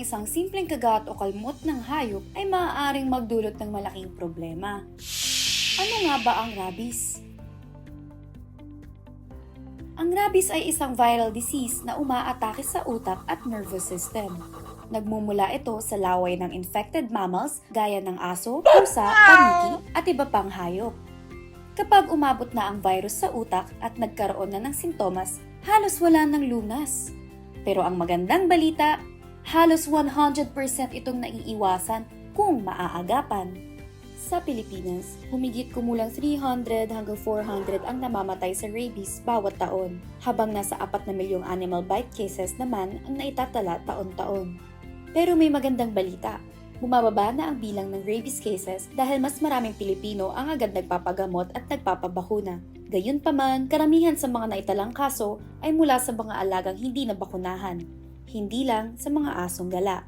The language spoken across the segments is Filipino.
isang simpleng kagat o kalmot ng hayop ay maaaring magdulot ng malaking problema. Ano nga ba ang rabies? Ang rabies ay isang viral disease na umaatake sa utak at nervous system. Nagmumula ito sa laway ng infected mammals gaya ng aso, pusa, paniki at iba pang hayop. Kapag umabot na ang virus sa utak at nagkaroon na ng sintomas, halos wala ng lunas. Pero ang magandang balita, halos 100% itong naiiwasan kung maaagapan. Sa Pilipinas, humigit kumulang 300 hanggang 400 ang namamatay sa rabies bawat taon, habang nasa 4 na milyong animal bite cases naman ang naitatala taon-taon. Pero may magandang balita, bumababa na ang bilang ng rabies cases dahil mas maraming Pilipino ang agad nagpapagamot at nagpapabakuna. Gayunpaman, karamihan sa mga naitalang kaso ay mula sa mga alagang hindi nabakunahan, hindi lang sa mga asong gala.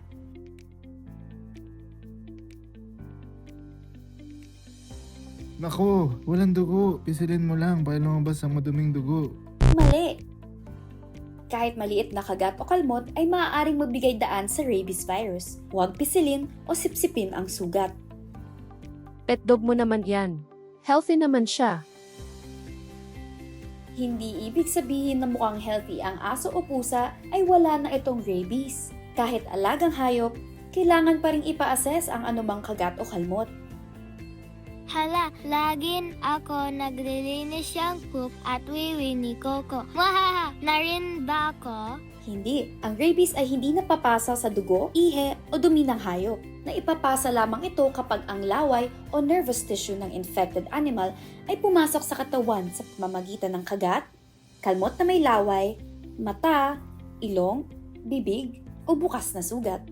Nako, walang dugo. Pisilin mo lang para lumabas ang maduming dugo. Mali! Kahit maliit na kagat o kalmot ay maaaring magbigay daan sa rabies virus. Huwag pisilin o sipsipin ang sugat. Pet dog mo naman yan. Healthy naman siya. Hindi ibig sabihin na mukhang healthy ang aso o pusa ay wala na itong rabies. Kahit alagang hayop, kailangan pa rin ipa-assess ang anumang kagat o kalmot. Hala, laging ako naglilinis ng poop at wiwi ni Coco. Wahaha, narin ba ako? Hindi, ang rabies ay hindi napapasa sa dugo, ihe o dumi ng hayop. Naipapasa lamang ito kapag ang laway o nervous tissue ng infected animal ay pumasok sa katawan sa pamamagitan ng kagat, kalmot na may laway, mata, ilong, bibig o bukas na sugat.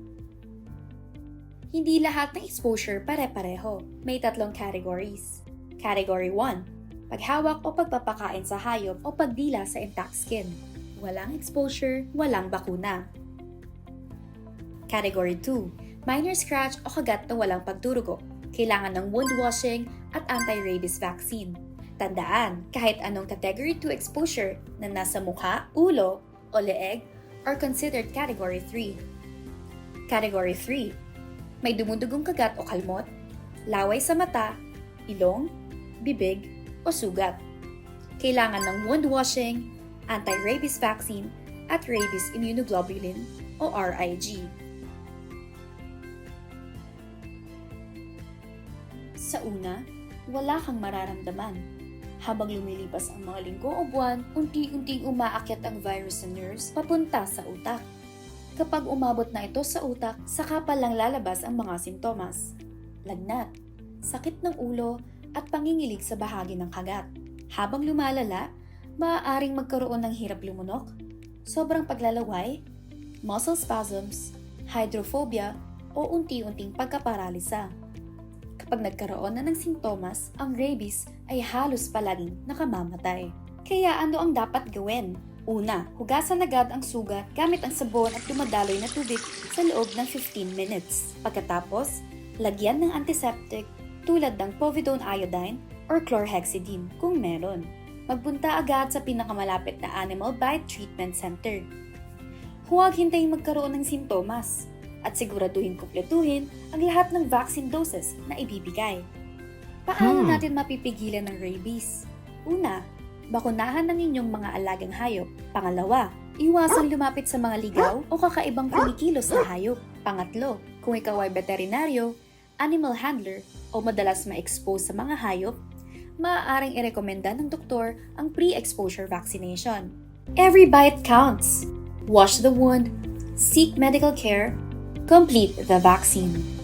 Hindi lahat ng exposure pare-pareho. May 3 categories. Category 1, paghawak o pagpapakain sa hayop o pagdila sa intact skin. Walang exposure, walang bakuna. Category 2, minor scratch o kagat na walang pagdurugo. Kailangan ng wound washing at anti-rabies vaccine. Tandaan, kahit anong category 2 exposure na nasa mukha, ulo o leeg are considered category 3. Category 3, may dumudugong kagat o kalmot, laway sa mata, ilong, bibig o sugat. Kailangan ng wound washing, anti-rabies vaccine at rabies immunoglobulin o RIG. Sa una, wala kang mararamdaman. Habang lumilipas ang mga linggo o buwan, unti-unting umaakyat ang virus sa nerves papunta sa utak. Kapag umabot na ito sa utak, saka pa lang lalabas ang mga sintomas. Lagnat, sakit ng ulo, at pangingilig sa bahagi ng kagat. Habang lumalala, maaaring magkaroon ng hirap lumunok, sobrang paglalaway, muscle spasms, hydrophobia, o unti-unting pagkaparalisa. Kapag nagkaroon na ng sintomas, ang rabies ay halos palaging nakamamatay. Kaya ano ang dapat gawin? Una, hugasan agad ang sugat gamit ang sabon at dumadaloy na tubig sa loob ng 15 minutes. Pagkatapos, lagyan ng antiseptic tulad ng povidone iodine or chlorhexidine kung meron. Magpunta agad sa pinakamalapit na Animal Bite Treatment Center. Huwag hintayin magkaroon ng sintomas at siguraduhin kumpletuhin ang lahat ng vaccine doses na ibibigay. Paano natin mapipigilan ng rabies? Una, bakunahan ng inyong mga alagang hayop. Pangalawa, iwasan lumapit sa mga ligaw o kakaibang kumikilos na hayop. Pangatlo, kung ikaw ay veterinaryo, animal handler o madalas ma-expose sa mga hayop, maaaring irekomenda ng doktor ang pre-exposure vaccination. Every bite counts. Wash the wound, seek medical care, complete the vaccine.